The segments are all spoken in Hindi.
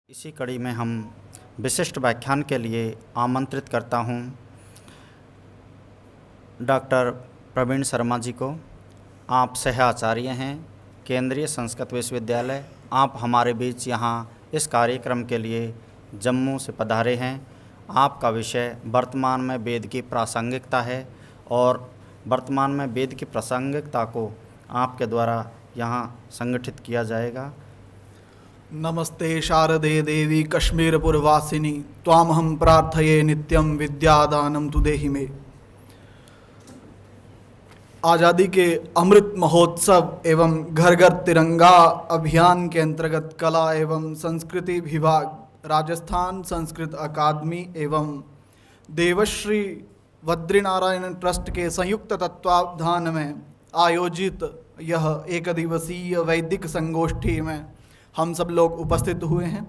इसी कड़ी में हम विशिष्ट व्याख्यान के लिए आमंत्रित करता हूं डॉक्टर प्रवीण शर्मा जी को। आप सह आचार्य हैं केंद्रीय संस्कृत विश्वविद्यालय। आप हमारे बीच यहाँ इस कार्यक्रम के लिए जम्मू से पधारे हैं। आपका विषय वर्तमान में वेद की प्रासंगिकता है और वर्तमान में वेद की प्रासंगिकता को आपके द्वारा यहाँ संगठित किया जाएगा। नमस्ते शारदे देवी कश्मीरपुरवासिनी त्वामहं प्रार्थये नित्यं विद्यादानं तु देहि मे। आज़ादी के अमृत महोत्सव एवं घर घर तिरंगा अभियान के अंतर्गत कला एवं संस्कृति विभाग, राजस्थान संस्कृत अकादमी एवं देवश्री बद्रीनारायण ट्रस्ट के संयुक्त तत्वावधान में आयोजित यह एक दिवसीय वैदिक संगोष्ठी में हम सब लोग उपस्थित हुए हैं।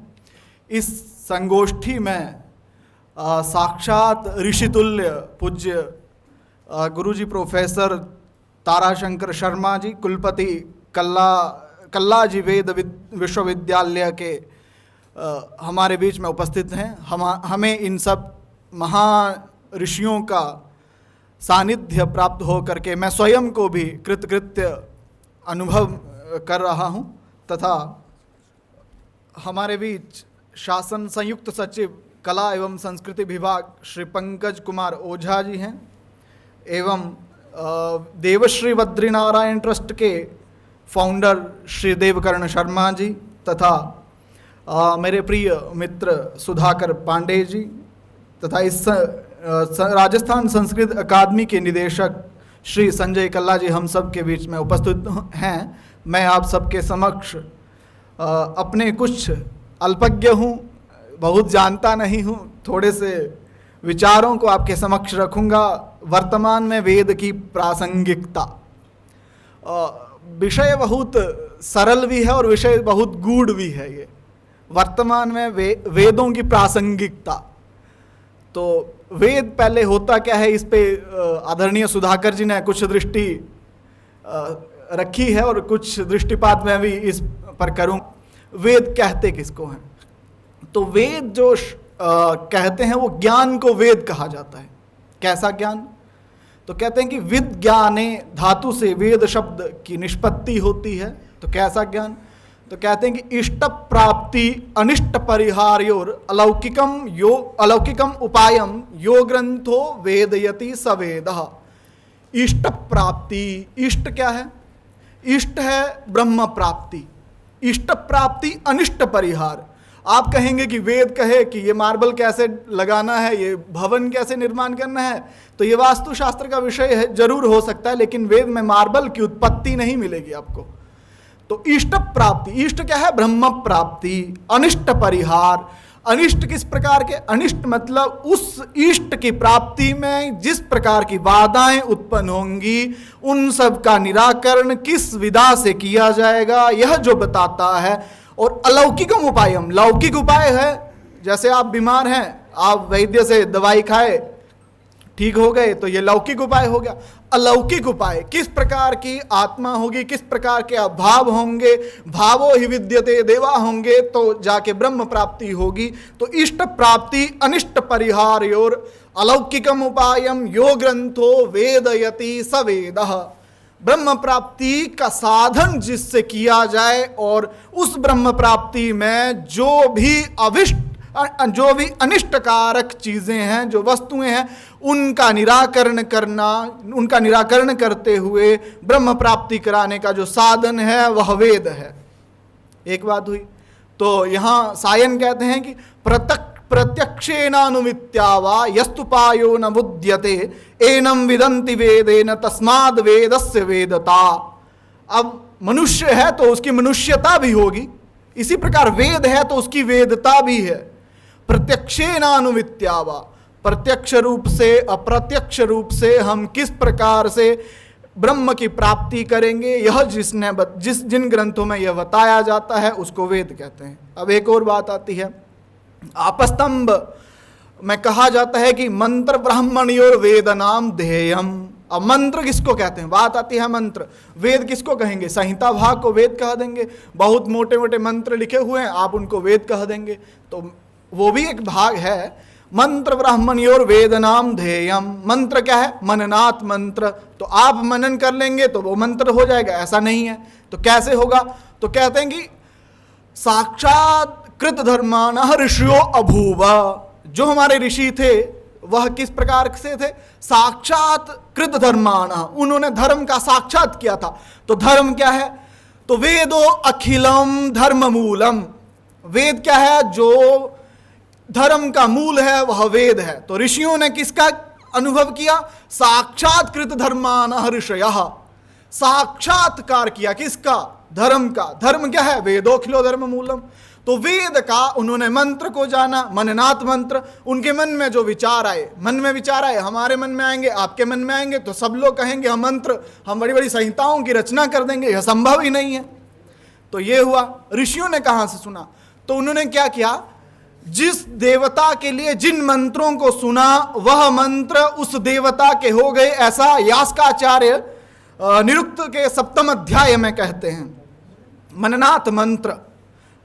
इस संगोष्ठी में साक्षात ऋषितुल्य पूज्य गुरुजी प्रोफेसर ताराशंकर शर्मा जी, कुलपति कल्लाजी वेद विश्वविद्यालय के हमारे बीच में उपस्थित हैं। हमें इन सब महा ऋषियों का सानिध्य प्राप्त हो करके मैं स्वयं को भी कृतकृत्य अनुभव कर रहा हूँ तथा हमारे बीच शासन संयुक्त सचिव कला एवं संस्कृति विभाग श्री पंकज कुमार ओझा जी हैं एवं देवश्री बद्रीनारायण ट्रस्ट के फाउंडर श्री देवकर्ण शर्मा जी तथा मेरे प्रिय मित्र सुधाकर पांडे जी तथा इस राजस्थान संस्कृत अकादमी के निदेशक श्री संजय कल्ला जी हम सब के बीच में उपस्थित हैं। मैं आप सबके समक्ष अपने कुछ अल्पज्ञ हूँ, बहुत जानता नहीं हूँ, थोड़े से विचारों को आपके समक्ष रखूँगा। वर्तमान में वेद की प्रासंगिकता विषय बहुत सरल भी है और विषय बहुत गूढ़ भी है। ये वर्तमान में वेदों की प्रासंगिकता, तो वेद पहले होता क्या है, इस पे आदरणीय सुधाकर जी ने कुछ दृष्टि रखी है और कुछ दृष्टिपात में भी इस पर करूं। वेद कहते किसको हैं? तो वेद जो कहते हैं वो ज्ञान को वेद कहा जाता है। कैसा ज्ञान? तो कहते हैं कि विज्ञाने धातु से वेद शब्द की निष्पत्ति होती है। तो कैसा ज्ञान? तो कहते हैं कि इष्ट प्राप्ति अनिष्ट परिहार्योर अलौकिकम उपायम यो ग्रंथो वेदयति स वेदः। इष्ट प्राप्ति, इष्ट क्या है? इष्ट है ब्रह्म प्राप्ति, इष्ट प्राप्ति अनिष्ट परिहार। आप कहेंगे कि वेद कहे कि ये मार्बल कैसे लगाना है, ये भवन कैसे निर्माण करना है, तो ये वास्तुशास्त्र का विषय है, जरूर हो सकता है, लेकिन वेद में मार्बल की उत्पत्ति नहीं मिलेगी आपको। तो इष्ट प्राप्ति, इष्ट क्या है? ब्रह्म प्राप्ति। अनिष्ट परिहार, अनिष्ट किस प्रकार के? अनिष्ट मतलब उस इष्ट की प्राप्ति में जिस प्रकार की बाधाएं उत्पन्न होंगी उन सब का निराकरण किस विधा से किया जाएगा, यह जो बताता है। और अलौकिकम उपायम, लौकिक उपाय है, जैसे आप बीमार हैं, आप वैद्य से दवाई खाए, ठीक हो गए, तो ये लौकिक उपाय हो गया। अलौकिक उपाय, किस प्रकार की आत्मा होगी, किस प्रकार के भाव होंगे, भावो ही विद्यते देवा होंगे तो जाके ब्रह्म प्राप्ति होगी। तो इष्ट प्राप्ति अनिष्ट परिहार्योर अलौकिकम उपायम यो ग्रंथो वेदयति स वेदः। ब्रह्म प्राप्ति का साधन जिससे किया जाए और उस ब्रह्म प्राप्ति में जो भी अनिष्टकारक चीजें हैं, जो वस्तुएं हैं, उनका निराकरण करना, उनका निराकरण करते हुए ब्रह्म प्राप्ति कराने का जो साधन है वह वेद है। एक बात हुई। तो यहाँ सायन कहते हैं कि प्रत्यक्षेनानुमित्या वा यस्तुपायो न बुध्यते एनम विदन्ति वेदेन तस्माद् वेदस्य वेदता। अब मनुष्य है तो उसकी मनुष्यता भी होगी, इसी प्रकार वेद है तो उसकी वेदता भी है। प्रत्यक्षेनानुमित्या वा, प्रत्यक्ष रूप से अप्रत्यक्ष रूप से हम किस प्रकार से ब्रह्म की प्राप्ति करेंगे, यह जिन ग्रंथों में यह बताया जाता है उसको वेद कहते हैं। अब एक और बात आती है, आपस्तंभ में कहा जाता है कि मंत्र ब्राह्मणयोर वेदनाम ध्येयम। अब मंत्र किसको कहते हैं? बात आती है मंत्र। वेद किसको कहेंगे? संहिता भाग को वेद कह देंगे। बहुत मोटे मोटे मंत्र लिखे हुए हैं, आप उनको वेद कह देंगे, तो वो भी एक भाग है। मंत्र ब्राह्मणयोर वेद नाम ध्येयम। मंत्र क्या है? मननात् मंत्र। तो आप मनन कर लेंगे तो वो मंत्र हो जाएगा, ऐसा नहीं है। तो कैसे होगा? तो कहते हैं कि साक्षात कृत धर्माणः ऋषियो अभूव। जो हमारे ऋषि थे वह किस प्रकार से थे? साक्षात कृत धर्माणः, उन्होंने धर्म का साक्षात किया था। तो धर्म क्या है? तो वेदो अखिलम धर्म मूलम। वेद क्या है? जो धर्म का मूल है वह वेद है। तो ऋषियों ने किसका अनुभव किया? साक्षात कृत धर्माणः ऋषयः। साक्षात्कार किया किसका? धर्म का। धर्म क्या है? वेदोखिलो धर्म मूलम। तो वेद का उन्होंने मंत्र को जाना, मननात् मंत्र। उनके मन में जो विचार आए, मन में विचार आए, हमारे मन में आएंगे, आपके मन में आएंगे, तो सब लोग कहेंगे हम मंत्र, हम बड़ी बड़ी संहिताओं की रचना कर देंगे। यह संभव ही नहीं है। तो ये हुआ। ऋषियों ने कहां से सुना? तो उन्होंने क्या किया? जिस देवता के लिए जिन मंत्रों को सुना वह मंत्र उस देवता के हो गए, ऐसा यास्काचार्य निरुक्त के 7वें अध्याय में कहते हैं। मननात् मंत्र।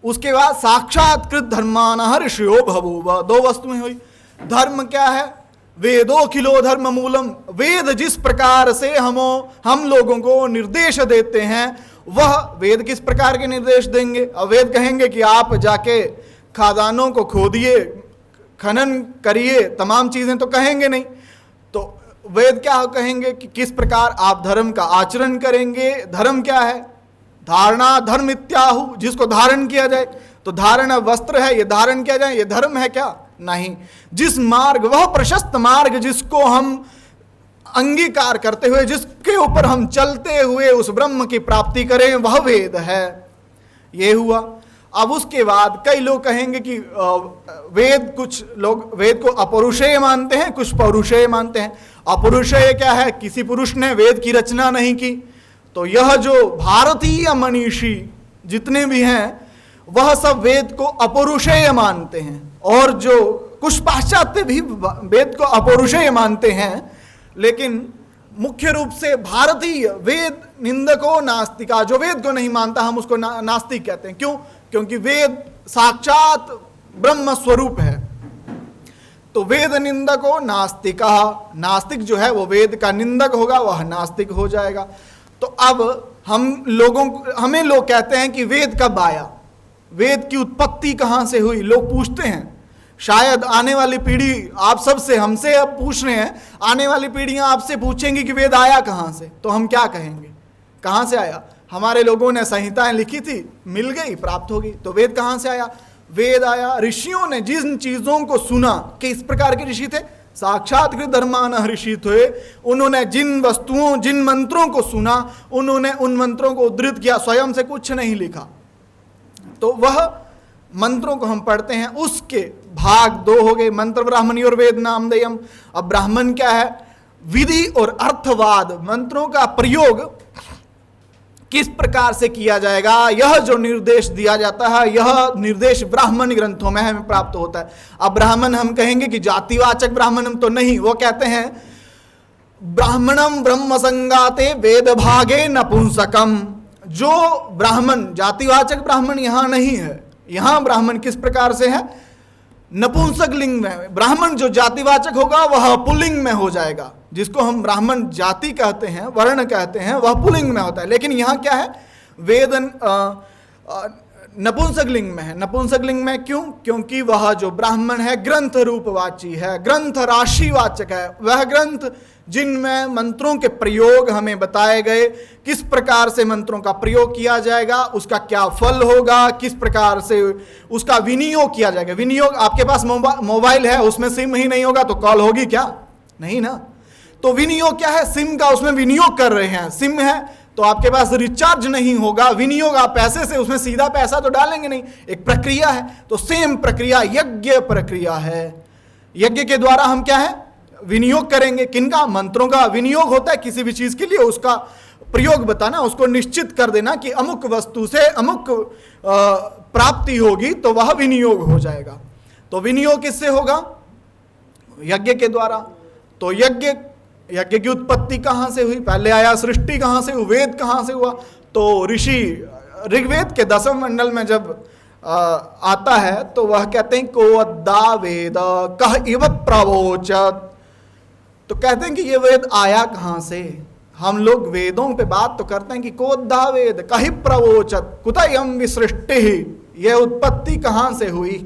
उसके बाद साक्षात्कृत धर्माणः ऋषियो बभूव। दो वस्तुएं हुई। धर्म क्या है? वेदोखिलो धर्म मूलम। वेद जिस प्रकार से हम लोगों को निर्देश देते हैं, वह वेद किस प्रकार के निर्देश देंगे? अब वेद कहेंगे कि आप जाके खादानों को खोदिए, खनन करिए, तमाम चीजें तो कहेंगे नहीं। तो वेद क्या कहेंगे कि किस प्रकार आप धर्म का आचरण करेंगे। धर्म क्या है? धारणा धर्म इत्याहु, जिसको धारण किया जाए। तो धारण वस्त्र है, ये धारण किया जाए, ये धर्म है क्या? नहीं। जिस मार्ग, वह प्रशस्त मार्ग जिसको हम अंगीकार करते हुए, जिसके ऊपर हम चलते हुए उस ब्रह्म की प्राप्ति करें, वह वेद है। ये हुआ। अब उसके बाद कई लोग कहेंगे कि वेद, कुछ लोग वेद को अपौरुषेय मानते हैं, कुछ पौरुषेय मानते हैं। अपौरुषेय क्या है? किसी पुरुष ने वेद की रचना नहीं की। तो यह जो भारतीय मनीषी जितने भी हैं वह सब वेद को अपौरुषेय मानते हैं, और जो कुछ पाश्चात्य भी वेद को अपौरुषेय मानते हैं। लेकिन मुख्य रूप से भारतीय वेद निंदको नास्तिका, जो वेद को नहीं मानता हम उसको नास्तिक कहते हैं। क्यों? क्योंकि वेद साक्षात ब्रह्म स्वरूप है। तो वेद निंदको नास्तिका, नास्तिक जो है वो वेद का निंदक होगा, वह नास्तिक हो जाएगा। तो अब हमें लोग कहते हैं कि वेद कब आया, वेद की उत्पत्ति कहां से हुई, लोग पूछते हैं। शायद आने वाली पीढ़ी आप सबसे, हमसे अब पूछ रहे हैं, आने वाली पीढ़ियां आपसे पूछेंगी कि वेद आया कहां से, तो हम क्या कहेंगे? कहां से आया? हमारे लोगों ने संहिताएं लिखी थी, मिल गई, प्राप्त हो गई। तो वेद कहां से आया? वेद आया ऋषियों ने जिन चीजों को सुना। कि इस प्रकार के ऋषि थे, साक्षात्कृत धर्माणः ऋषि थे। उन्होंने जिन वस्तुओं, जिन मंत्रों को सुना, उन्होंने उन मंत्रों को उद्धृत किया, स्वयं से कुछ नहीं लिखा। तो वह मंत्रों को हम पढ़ते हैं। उसके भाग 2 हो गए, मंत्र ब्राह्मणयोर वेद नामधेयम। अब ब्राह्मण क्या है? विधि और अर्थवाद, मंत्रों का प्रयोग किस प्रकार से किया जाएगा, यह जो निर्देश दिया जाता है, यह निर्देश ब्राह्मण ग्रंथों में हमें प्राप्त होता है। अब ब्राह्मण हम कहेंगे कि जातिवाचक ब्राह्मणम तो नहीं, वो कहते हैं ब्राह्मणम ब्रह्म संगाते वेद भागे नपुंसकम। जो ब्राह्मण, जातिवाचक ब्राह्मण यहां नहीं है। यहां ब्राह्मण किस प्रकार से है? नपुंसक लिंग में। ब्राह्मण जो जातिवाचक होगा वह पुल्लिंग में हो जाएगा। जिसको हम ब्राह्मण जाति कहते हैं, वर्ण कहते हैं, वह पुल्लिंग में होता है। लेकिन यहाँ क्या है? वेद नपुंसक लिंग में है। नपुंसक लिंग में क्यों? क्योंकि वह जो ब्राह्मण है ग्रंथ रूपवाची है, ग्रंथ राशिवाचक है। वह ग्रंथ जिनमें मंत्रों के प्रयोग हमें बताए गए, किस प्रकार से मंत्रों का प्रयोग किया जाएगा, उसका क्या फल होगा, किस प्रकार से उसका विनियोग किया जाएगा। विनियोग, आपके पास मोबाइल है, उसमें सिम ही नहीं होगा तो कॉल होगी क्या? नहीं ना। तो विनियोग क्या है? सिम का उसमें विनियोग कर रहे हैं। सिम है तो आपके पास रिचार्ज नहीं होगा, विनियोग आप पैसे से, उसमें सीधा पैसा तो डालेंगे नहीं, एक प्रक्रिया है। तो सेम प्रक्रिया यज्ञ प्रक्रिया है। यज्ञ के द्वारा हम क्या है? विनियोग करेंगे। किनका? मंत्रों का विनियोग होता है किसी भी चीज के लिए, उसका प्रयोग बताना, उसको निश्चित कर देना कि अमुक वस्तु से अमुक प्राप्ति होगी, तो वह विनियोग हो जाएगा। तो विनियोग किससे होगा? यज्ञ के द्वारा। तो यज्ञ यज्ञ की उत्पत्ति कहाँ से हुई, पहले आया सृष्टि कहाँ से हुई, वेद कहाँ से हुआ। तो ऋषि ऋग्वेद के 10वें मंडल में जब आता है तो वह कहते हैं को अद्दा वेद कह इव प्रवोचत। तो कहते हैं कि ये वेद आया कहाँ से। हम लोग वेदों पे बात तो करते हैं कि को अद्दा वेद कहि प्रवोचत कुतयम विसृष्टि, यह उत्पत्ति कहाँ से हुई।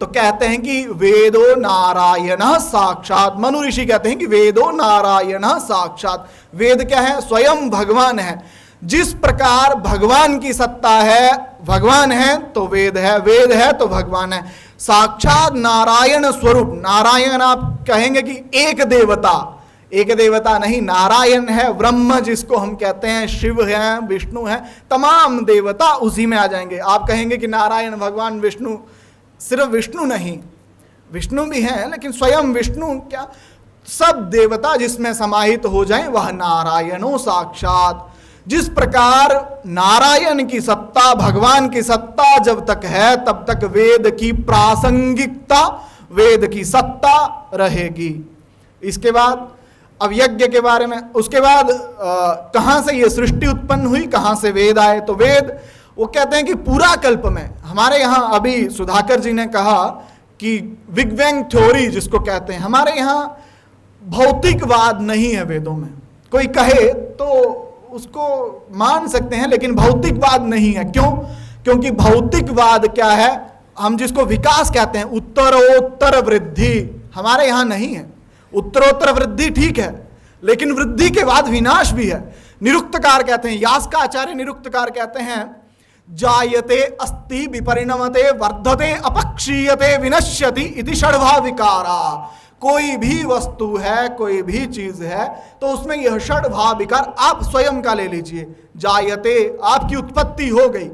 तो कहते हैं कि वेदो नारायण साक्षात। मनु ऋषि कहते हैं कि वेदो नारायण साक्षात। वेद क्या है, स्वयं भगवान है। जिस प्रकार भगवान की सत्ता है, भगवान है तो वेद है, वेद है तो भगवान है। साक्षात नारायण स्वरूप, नारायण आप कहेंगे कि एक देवता, एक देवता नहीं, नारायण है, ब्रह्म जिसको हम कहते हैं, शिव है, विष्णु है, तमाम देवता उसी में आ जाएंगे। आप कहेंगे कि नारायण भगवान विष्णु, सिर्फ विष्णु नहीं, विष्णु भी हैं लेकिन स्वयं विष्णु क्या, सब देवता जिसमें समाहित हो जाएं वह नारायणों साक्षात। जिस प्रकार नारायण की सत्ता, भगवान की सत्ता जब तक है तब तक वेद की प्रासंगिकता, वेद की सत्ता रहेगी। इसके बाद अब यज्ञ के बारे में, उसके बाद कहाँ से ये सृष्टि उत्पन्न हुई, कहाँ से वेद आए। तो वेद वो कहते हैं कि पूरा कल्प में, हमारे यहाँ अभी सुधाकर जी ने कहा कि बिग बैंग थ्योरी जिसको कहते हैं, हमारे यहाँ भौतिकवाद नहीं है वेदों में। कोई कहे तो उसको मान सकते हैं लेकिन भौतिकवाद नहीं है। क्यों? क्योंकि भौतिकवाद क्या है, हम जिसको विकास कहते हैं, उत्तरोत्तर वृद्धि, हमारे यहाँ नहीं है। उत्तरोत्तर वृद्धि ठीक है लेकिन वृद्धि के बाद विनाश भी है। निरुक्तकार कहते हैं, यास्काचार्य निरुक्तकार कहते हैं, जायते अस्ति विपरिणमते वर्धते अपक्षीयते विनश्यति इति षड्भा विकारा। कोई भी वस्तु है, कोई भी चीज है तो उसमें यह षड्भाव विकार, आप स्वयं का ले लीजिए। जायते आपकी उत्पत्ति हो गई,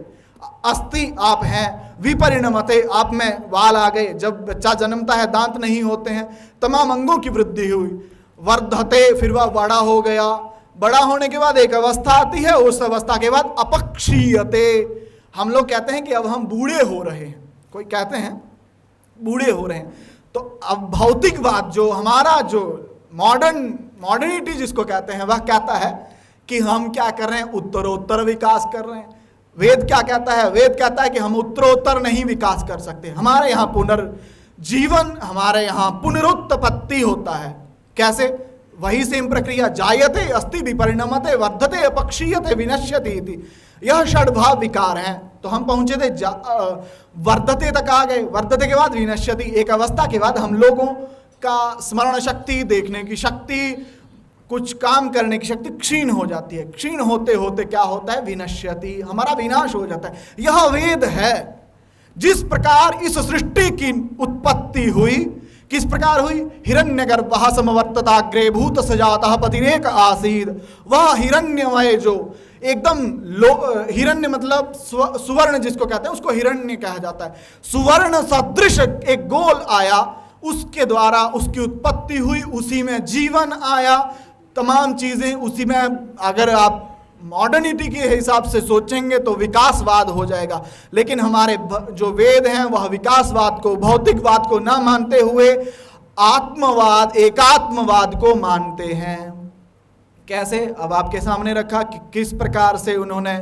अस्ति आप हैं, विपरिणमते आप में वाल आ गए, जब बच्चा जन्मता है दांत नहीं होते हैं, तमाम अंगों की वृद्धि हुई। वर्धते फिर वह बड़ा हो गया, बड़ा होने के बाद एक अवस्था आती है, उस अवस्था के बाद अपक्षीयते, हम लोग कहते हैं कि अब हम बूढ़े हो रहे हैं, कोई कहते हैं बूढ़े हो रहे हैं। तो अब भौतिकवाद जो हमारा जो मॉडर्निटी जिसको कहते हैं, वह कहता है कि हम क्या कर रहे हैं, उत्तरोत्तर विकास कर रहे हैं। वेद क्या कहता है, वेद कहता है कि हम उत्तरोत्तर नहीं विकास कर सकते, हमारे यहाँ पुनर्जीवन, हमारे यहाँ पुनरुत्पत्ति होता है। कैसे? वही सेम प्रक्रिया, जायते अस्ति विपरिणमते वर्धते अपक्षीयते विनश्यति इति, यह षड्भाव विकार हैं। तो हम पहुंचे थे वर्धते तक आ गए, वर्धते के बाद विनश्यति, एक अवस्था के बाद हम लोगों का स्मरण शक्ति, देखने की शक्ति, कुछ काम करने की शक्ति क्षीण हो जाती है। क्षीण होते होते क्या होता है, विनश्यति, हमारा विनाश हो जाता है। यह वेद है। जिस प्रकार इस सृष्टि की उत्पत्ति हुई, किस प्रकार हुई, हिरण्यगर्भः समवर्तताग्रे भूत सजातः पतिरेक आसीद। वह हिरण्यमय जो एकदम हिरण्य मतलब सुवर्ण जिसको कहते हैं, उसको हिरण्य कहा जाता है। सुवर्ण सदृश एक गोल आया, उसके द्वारा उसकी उत्पत्ति हुई, उसी में जीवन आया, तमाम चीजें उसी में। अगर आप मॉडर्निटी के हिसाब से सोचेंगे तो विकासवाद हो जाएगा, लेकिन हमारे जो वेद हैं वह विकासवाद को, भौतिकवाद को ना मानते हुए आत्मवाद, एकात्मवाद को मानते हैं। कैसे? अब आपके सामने रखा कि किस प्रकार से उन्होंने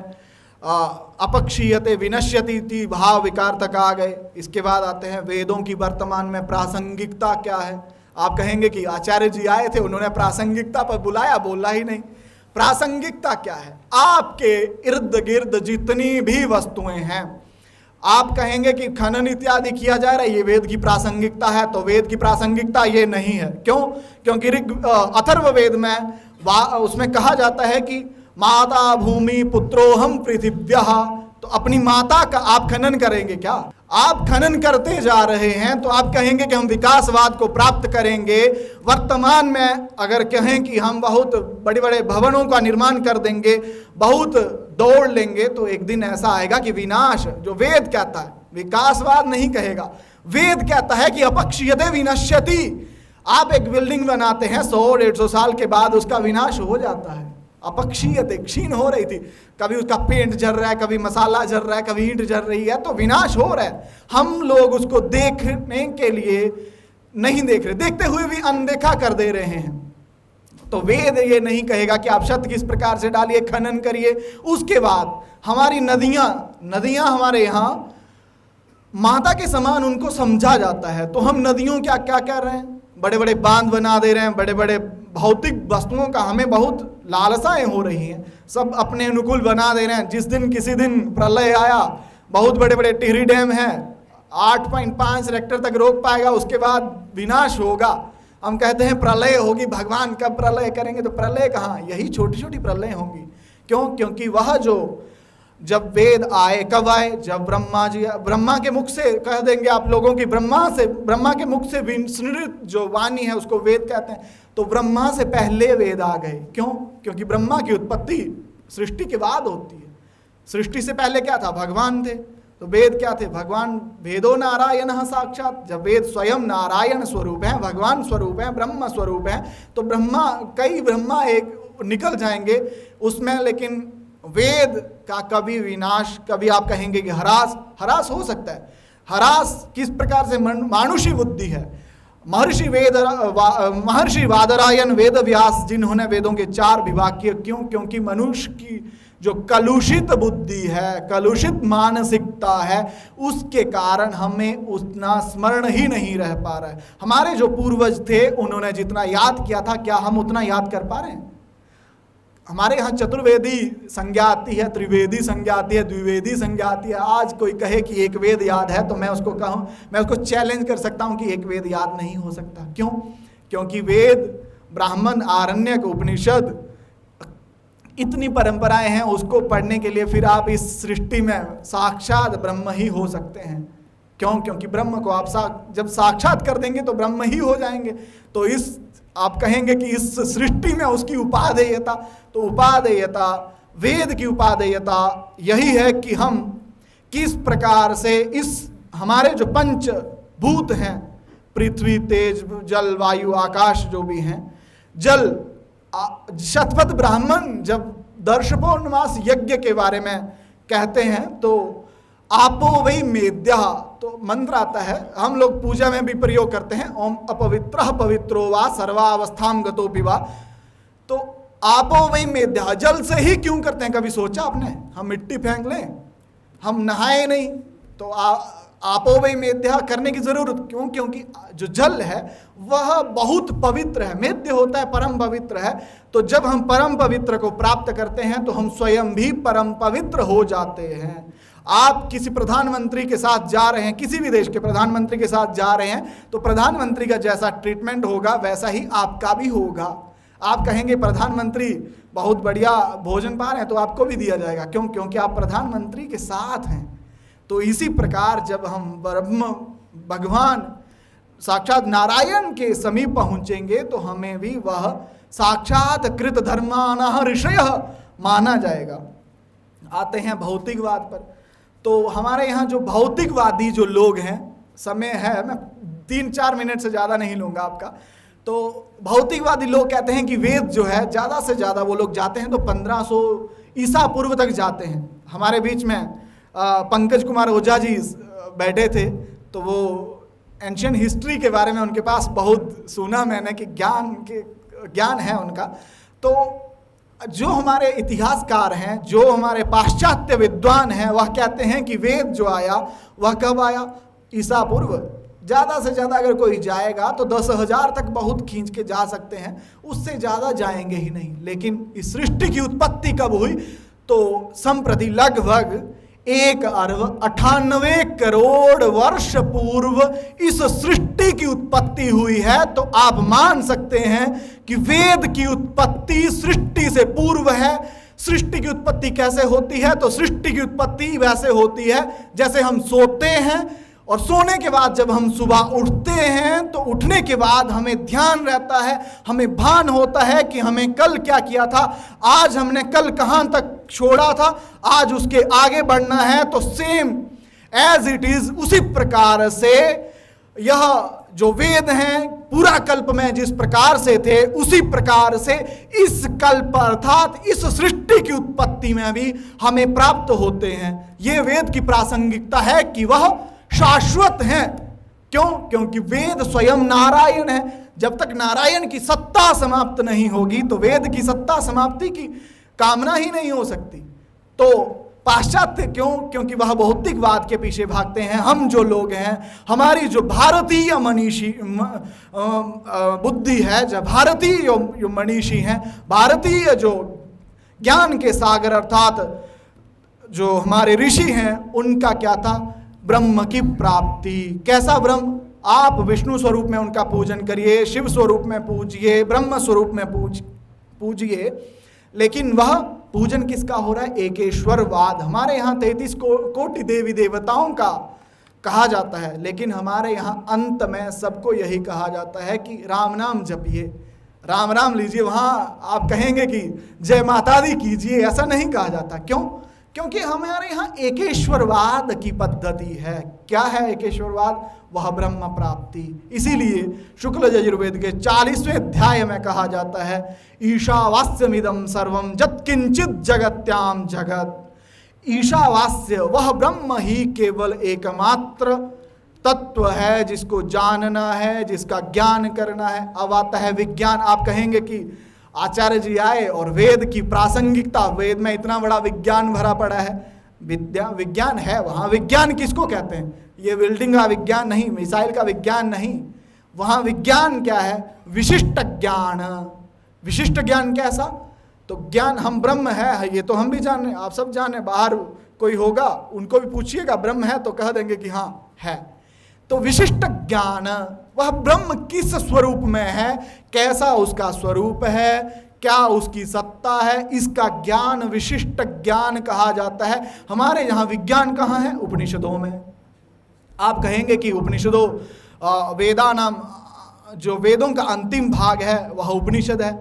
अपक्षीयते विनश्यति भाव विकार तक आ गए। इसके बाद आते हैं वेदों की वर्तमान में प्रासंगिकता क्या है। आप कहेंगे कि आचार्य जी आए थे, उन्होंने प्रासंगिकता पर बुलाया, बोला ही नहीं। प्रासंगिकता क्या है? आपके इर्द गिर्द जितनी भी वस्तुएं हैं, आप कहेंगे कि खनन इत्यादि किया जा रहा है, ये वेद की प्रासंगिकता है, तो वेद की प्रासंगिकता ये नहीं है। क्यों? क्योंकि अथर्ववेद में उसमें कहा जाता है कि माता भूमि पुत्रोहम पृथिव्यः, तो अपनी माता का आप खनन करेंगे क्या? आप खनन करते जा रहे हैं तो आप कहेंगे कि हम विकासवाद को प्राप्त करेंगे। वर्तमान में अगर कहें कि हम बहुत बड़े बड़े भवनों का निर्माण कर देंगे, बहुत दौड़ लेंगे, तो एक दिन ऐसा आएगा कि विनाश, जो वेद कहता है, विकासवाद नहीं कहेगा, वेद कहता है कि अपक्षीयते विनश्यति। आप एक बिल्डिंग बनाते हैं, 100-150 साल के बाद उसका विनाश हो जाता है। अपक्षीयते, क्षीण हो रही थी, कभी उसका पेंट जल रहा है, कभी मसाला जल रहा है, कभी ईंट जल रही है, तो विनाश हो रहा है। हम लोग उसको देखने के लिए नहीं देख रहे, देखते हुए भी अनदेखा कर दे रहे हैं। तो वेद ये नहीं कहेगा कि आप छत किस प्रकार से डालिए, खनन करिए। उसके बाद हमारी नदियां हमारे यहाँ माता के समान उनको समझा जाता है। तो हम नदियों क्या क्या कर रहे हैं, बड़े बड़े बांध बना दे रहे हैं, बड़े बड़े भौतिक वस्तुओं का हमें बहुत लालसाएं हो रही हैं, सब अपने अनुकूल बना दे रहे हैं। जिस दिन किसी दिन प्रलय आया, बहुत बड़े बड़े टिहरी डैम है, 8.5 रेक्टर तक रोक पाएगा, उसके बाद विनाश होगा। हम कहते हैं प्रलय होगी, भगवान कब प्रलय करेंगे, तो प्रलय कहाँ, यही छोटी छोटी प्रलय होंगी। क्यों? क्योंकि वह जो जब वेद आए, कब आए, जब ब्रह्मा के मुख से कह देंगे आप लोगों की, ब्रह्मा के मुख से विस्मृत जो वाणी है उसको वेद कहते हैं। तो ब्रह्मा से पहले वेद आ गए। क्यों? क्योंकि ब्रह्मा की उत्पत्ति सृष्टि के बाद होती है। सृष्टि से पहले क्या था, भगवान थे। तो वेद क्या थे, भगवान, वेदो नारायण साक्षात। जब वेद स्वयं नारायण स्वरूप है, भगवान स्वरूप है, ब्रह्म स्वरूप है, तो कई ब्रह्मा एक निकल जाएंगे उसमें। लेकिन वेद का कभी विनाश, कभी आप कहेंगे कि हरास हो सकता है। हरास किस प्रकार से, मानुषी बुद्धि है। महर्षि वादरायण वेद व्यास, जिन्होंने वेदों के 4 विभाग किए। क्यों? क्योंकि मनुष्य की जो कलुषित बुद्धि है, कलुषित मानसिकता है, उसके कारण हमें उतना स्मरण ही नहीं रह पा रहा है। हमारे जो पूर्वज थे उन्होंने जितना याद किया था, क्या हम उतना याद कर पा रहे हैं? हमारे यहाँ चतुर्वेदी संज्ञा आती है, त्रिवेदी संज्ञा आती है, द्विवेदी संज्ञा आती है। आज कोई कहे कि एक वेद याद है तो मैं उसको चैलेंज कर सकता हूँ कि एक वेद याद नहीं हो सकता। क्यों? क्योंकि वेद, ब्राह्मण, आरण्यक, उपनिषद, इतनी परंपराएं हैं, उसको पढ़ने के लिए फिर आप इस सृष्टि में साक्षात ब्रह्म ही हो सकते हैं। क्यों? क्योंकि ब्रह्म को आप जब साक्षात कर देंगे तो ब्रह्म ही हो जाएंगे। तो आप कहेंगे कि इस सृष्टि में उसकी उपादेयता, तो उपादेयता, वेद की उपादेयता यही है कि हम किस प्रकार से इस हमारे जो 5 भूत हैं, पृथ्वी, तेज, जल, वायु, आकाश जो भी हैं, जल, शतपथ ब्राह्मण जब दर्शपूर्णमास यज्ञ के बारे में कहते हैं तो आपो वही मेद्या, तो मंत्र आता है, हम लोग पूजा में भी प्रयोग करते हैं, ओम अपवित्रः पवित्रो वा सर्वावस्थाम गतोपि वा। तो आपो वही मेद्या, जल से ही क्यों करते हैं? कभी सोचा आपने? हम मिट्टी फेंक लें, हम नहाए नहीं, तो आपो वही मेद्या करने की जरूरत क्यों? क्योंकि जो जल है वह बहुत पवित्र है, मेद्य होता है, परम पवित्र है। तो जब हम परम पवित्र को प्राप्त करते हैं तो हम स्वयं भी परम पवित्र हो जाते हैं। आप किसी प्रधानमंत्री के साथ जा रहे हैं, किसी भी देश के प्रधानमंत्री के साथ जा रहे हैं, तो प्रधानमंत्री का जैसा ट्रीटमेंट होगा वैसा ही आपका भी होगा। आप कहेंगे प्रधानमंत्री बहुत बढ़िया भोजन पा रहे हैं, तो आपको भी दिया जाएगा। क्यों? क्योंकि आप प्रधानमंत्री के साथ हैं। तो इसी प्रकार जब हम ब्रह्म, भगवान, साक्षात नारायण के समीप पहुंचेंगे तो हमें भी वह साक्षात कृत धर्मानः ऋषयः माना जाएगा। आते हैं भौतिकवाद पर। तो हमारे यहाँ जो भौतिकवादी जो लोग हैं, समय है, मैं 3-4 मिनट से ज़्यादा नहीं लूँगा आपका। तो भौतिकवादी लोग कहते हैं कि वेद जो है ज़्यादा से ज़्यादा वो लोग जाते हैं तो 1500 ईसा पूर्व तक जाते हैं। हमारे बीच में पंकज कुमार ओझा जी बैठे थे, तो वो एंशियंट हिस्ट्री के बारे में उनके पास बहुत सुना मैंने कि ज्ञान है उनका। तो जो हमारे इतिहासकार हैं, जो हमारे पाश्चात्य विद्वान हैं, वह कहते हैं कि वेद जो आया वह कब आया? ईसा पूर्व। ज़्यादा से ज़्यादा अगर कोई जाएगा तो 10,000 तक बहुत खींच के जा सकते हैं, उससे ज़्यादा जाएंगे ही नहीं। लेकिन इस सृष्टि की उत्पत्ति कब हुई? तो संप्रति लगभग 1,98 करोड़ वर्ष पूर्व इस सृष्टि की उत्पत्ति हुई है। तो आप मान सकते हैं कि वेद की उत्पत्ति सृष्टि से पूर्व है। सृष्टि की उत्पत्ति कैसे होती है? तो सृष्टि की उत्पत्ति वैसे होती है जैसे हम सोते हैं और सोने के बाद जब हम सुबह उठते हैं तो उठने के बाद हमें ध्यान रहता है, हमें भान होता है कि हमें कल क्या किया था, आज हमने कल कहाँ तक छोड़ा था, आज उसके आगे बढ़ना है। तो सेम एज इट इज, उसी प्रकार से यह जो वेद हैं पूरा कल्प में जिस प्रकार से थे, उसी प्रकार से इस कल्प अर्थात इस सृष्टि की उत्पत्ति में भी हमें प्राप्त होते हैं। ये वेद की प्रासंगिकता है कि वह शाश्वत हैं। क्यों? क्योंकि वेद स्वयं नारायण है। जब तक नारायण की सत्ता समाप्त नहीं होगी तो वेद की सत्ता समाप्ति की कामना ही नहीं हो सकती। तो पाश्चात्य क्यों? क्योंकि वह भौतिकवाद के पीछे भागते हैं। हम जो लोग हैं, हमारी जो भारतीय मनीषी बुद्धि है, जो भारतीय जो मनीषी हैं, भारतीय जो ज्ञान के सागर अर्थात जो हमारे ऋषि हैं, उनका क्या था? ब्रह्म की प्राप्ति। कैसा ब्रह्म? आप विष्णु स्वरूप में उनका पूजन करिए, शिव स्वरूप में पूजिए, ब्रह्म स्वरूप में पूजिए, लेकिन वह पूजन किसका हो रहा है? एकेश्वरवाद। हमारे यहाँ 33 कोटि देवी देवताओं का कहा जाता है, लेकिन हमारे यहाँ अंत में सबको यही कहा जाता है कि राम नाम जपिए, राम राम लीजिए। वहाँ आप कहेंगे कि जय माता दी कीजिए, ऐसा नहीं कहा जाता। क्यों? क्योंकि हमारे यहाँ एकेश्वरवाद की पद्धति है। क्या है एकेश्वरवाद? वह ब्रह्म प्राप्ति। इसीलिए शुक्ल यजुर्वेद के 40वें अध्याय में कहा जाता है, ईशावास्यमिदं सर्वं यत्किंचित जगत्याम जगत। ईशावास्य वह ब्रह्म ही केवल एकमात्र तत्व है जिसको जानना है, जिसका ज्ञान करना है। अब आता है विज्ञान। आप कहेंगे कि आचार्य जी आए और वेद की प्रासंगिकता, वेद में इतना बड़ा विज्ञान भरा पड़ा है। विज्ञान है वहाँ। विज्ञान किसको कहते हैं? ये बिल्डिंग का विज्ञान नहीं, मिसाइल का विज्ञान नहीं। वहाँ विज्ञान क्या है? विशिष्ट ज्ञान। विशिष्ट ज्ञान कैसा? तो ज्ञान हम ब्रह्म है, ये तो हम भी जाने, आप सब जाने। बाहर कोई होगा, उनको भी पूछिएगा ब्रह्म है तो कह देंगे कि हाँ है। तो विशिष्ट ज्ञान, वह ब्रह्म किस स्वरूप में है, कैसा उसका स्वरूप है, क्या उसकी सत्ता है, इसका ज्ञान विशिष्ट ज्ञान कहा जाता है। हमारे यहाँ विज्ञान कहाँ है? उपनिषदों में। आप कहेंगे कि उपनिषदों वेदा नाम, जो वेदों का अंतिम भाग है वह उपनिषद है।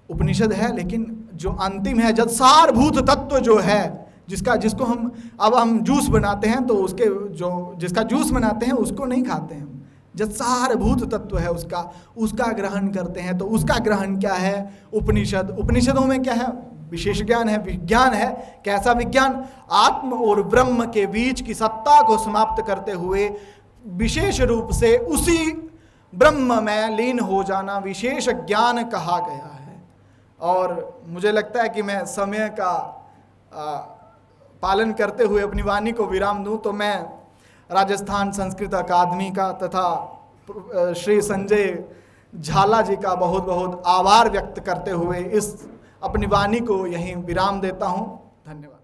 उपनिषद है, लेकिन जो अंतिम है, जब सारभूत तत्व जो है, जिसको हम जूस बनाते हैं तो उसके जो जिसका जूस बनाते हैं उसको नहीं खाते हैं, जब सारभूत तत्व है उसका ग्रहण करते हैं। तो उसका ग्रहण क्या है? उपनिषद। उपनिषदों में क्या है? विशेष ज्ञान है, विज्ञान है। कैसा विज्ञान? आत्म और ब्रह्म के बीच की सत्ता को समाप्त करते हुए विशेष रूप से उसी ब्रह्म में लीन हो जाना विशेष ज्ञान कहा गया है। और मुझे लगता है कि मैं समय का पालन करते हुए अपनी वाणी को विराम दूं, तो मैं राजस्थान संस्कृत अकादमी का तथा श्री संजय झाला जी का बहुत बहुत आभार व्यक्त करते हुए इस अपनी वाणी को यहीं विराम देता हूं। धन्यवाद।